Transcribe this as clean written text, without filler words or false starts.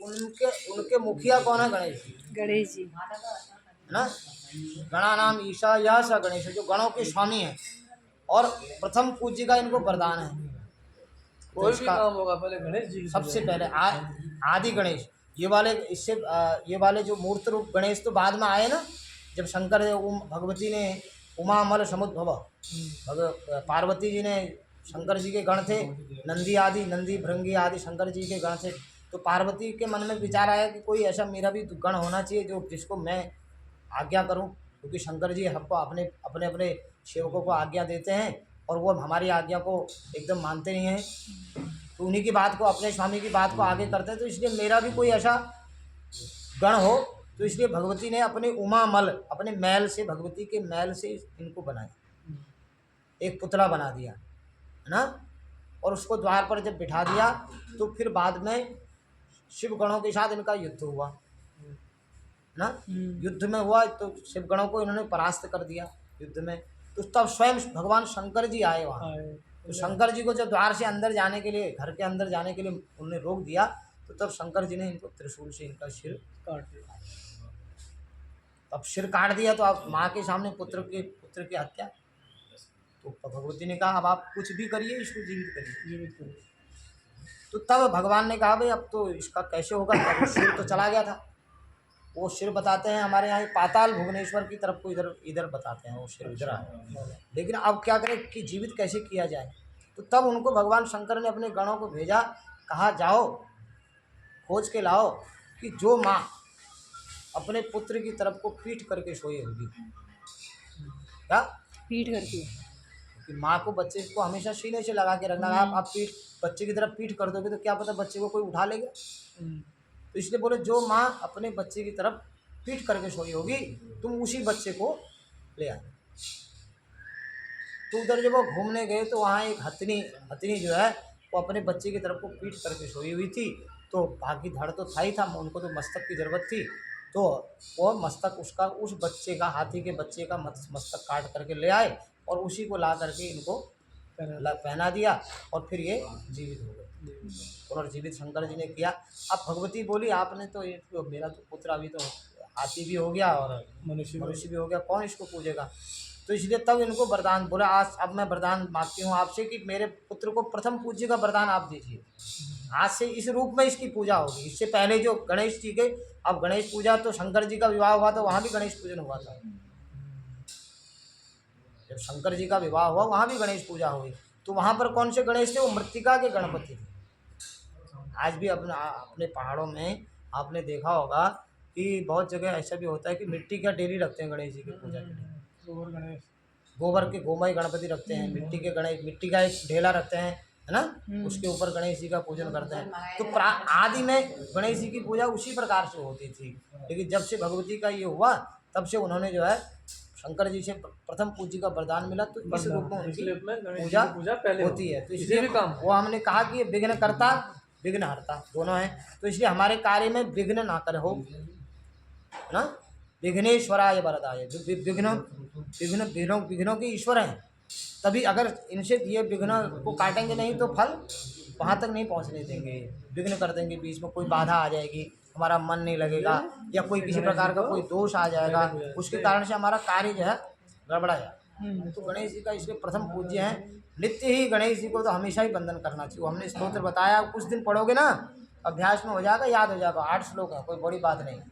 उनके उनके मुखिया कौन है? गणेश जी, गणेश जी। है ना। गणानाम ईशा यह स गणेश, जो गणों के स्वामी हैं और प्रथम पूज्य का इनको वरदान है। तो कोई भी इसका काम होगा पहले गणेश जी की सबसे पूजा। पहले आदि गणेश, ये वाले इससे ये वाले जो मूर्त रूप गणेश तो बाद में आए ना, जब शंकर भगवती ने उमामल समुद्भव, पार्वती जी ने, शंकर जी के गण थे नंदी भृंगी आदि शंकर जी के गण थे। तो पार्वती के मन में विचार आया कि कोई ऐसा मेरा भी गण होना चाहिए जो जिसको मैं आज्ञा करूं, क्योंकि शंकर जी हमको अपने अपने अपने सेवकों को आज्ञा देते हैं और वो हमारी आज्ञा को एकदम मानते नहीं हैं, तो उन्हीं की बात को, अपने स्वामी की बात को आगे करते हैं। तो इसलिए मेरा भी कोई ऐसा गण हो, तो इसलिए भगवती ने अपने उमामल, अपने मैल से, भगवती के मैल से इनको बनाया, एक पुतला बना दिया, है ना। और उसको द्वार पर जब बिठा दिया तो फिर बाद में शिव गणों के साथ इनका युद्ध हुआ, है ना। युद्ध में हुआ तो शिव गणों को इन्होंने परास्त कर दिया युद्ध में। तो तब स्वयं भगवान शंकर जी आए वहाँ। तो शंकर जी को जब द्वार से अंदर जाने के लिए, घर के अंदर जाने के लिए उन्होंने रोक दिया, तो तब शंकर जी ने इनको त्रिशूल से इनका सिर काट दिया। तब सिर काट दिया। तो अब माँ के सामने पुत्र की हत्या, तो भगवती ने कहा अब आप कुछ भी करिए, इसको जीवित करिए। तो तब भगवान ने कहा भाई अब तो इसका कैसे होगा, तब सिर तो चला गया था। वो सिर बताते हैं हमारे यहाँ पाताल भुवनेश्वर की तरफ को, इधर इधर बताते हैं वो सिर इधर आया। लेकिन अब क्या करें कि जीवित कैसे किया जाए। तो तब उनको भगवान शंकर ने अपने गणों को भेजा, कहा जाओ खोज के लाओ कि जो माँ अपने पुत्र की तरफ को पीट करके सोई होगी। क्या पीट करके? कि माँ को बच्चे को हमेशा सीने से लगा के रखना। आप पीठ, बच्चे की तरफ पीठ कर दोगे तो क्या पता बच्चे को कोई उठा लेगा। तो इसलिए बोले जो माँ अपने बच्चे की तरफ पीठ करके सोई होगी, तुम उसी बच्चे को ले आए। तो उधर जब वो घूमने गए तो वहाँ एक हथनी जो है वो अपने बच्चे की तरफ को पीठ करके सोई हुई थी। तो बाकी धड़ तो था ही था, उनको तो मस्तक की ज़रूरत थी। तो वो मस्तक उसका, उस बच्चे का, हाथी के बच्चे का मस्तक काट करके ले आए और उसी को ला करके इनको पहना दिया और फिर ये जीवित हो गए। पुनर्जीवित शंकर जी ने किया। अब भगवती बोली आपने तो ये तो मेरा तो पुत्र अभी तो हाथी भी हो गया और मनुष्य भी हो गया, कौन इसको पूजेगा। तो इसलिए तब इनको वरदान बोला, आज अब मैं वरदान मांगती हूँ आपसे कि मेरे पुत्र को प्रथम पूज्य का वरदान आप दीजिए। आज से इस रूप में इसकी पूजा होगी। इससे पहले जो गणेश जी के, अब गणेश पूजा तो शंकर जी का विवाह हुआ तो वहाँ भी गणेश पूजन हुआ था। जब शंकर जी का विवाह हुआ वहाँ भी गणेश पूजा हुई। तो वहाँ पर कौन से गणेश थे? वो मृत्तिका के गणपति थे। आज भी अपने पहाड़ों में आपने देखा होगा कि बहुत जगह ऐसा भी होता है कि मिट्टी का डेली रखते हैं गणेश जी की पूजा के लिए। गोबर के गोमय गणपति रखते हैं, मिट्टी के गणेश, मिट्टी का एक ढेला रखते हैं, है ना, उसके ऊपर गणेश जी का पूजन करते हैं। तो आदि में गणेश जी की पूजा उसी प्रकार से होती थी। लेकिन जब से भगवती का ये हुआ तब से उन्होंने जो है शंकर जी से प्रथम पूज्य का वरदान मिला, तो इस रूप में उनकी पूजा होती है। तो इसलिए वो हमने कहा कि ये विघ्न करता विघ्न हरता दोनों हैं। तो इसलिए हमारे कार्य में विघ्न ना करे हो, है ना। विघ्नेश्वराय वरदाय, जो विघ्नों के ईश्वर हैं। तभी अगर इनसे ये विघ्न को काटेंगे नहीं तो फल वहाँ तक नहीं पहुँचने देंगे। विघ्न कर देंगे, बीच में कोई बाधा आ जाएगी, हमारा मन नहीं लगेगा, या कोई किसी प्रकार का कोई दोष आ जाएगा, उसके कारण से हमारा कार्य जो है गड़बड़ा जाए। तो गणेश जी का इसलिए प्रथम पूज्य हैं। नित्य ही गणेश जी को तो हमेशा ही वंदन करना चाहिए। हमने स्तोत्र बताया, कुछ दिन पढ़ोगे ना, अभ्यास में हो जाएगा, याद हो जाएगा। 8 श्लोक है, कोई बड़ी बात नहीं।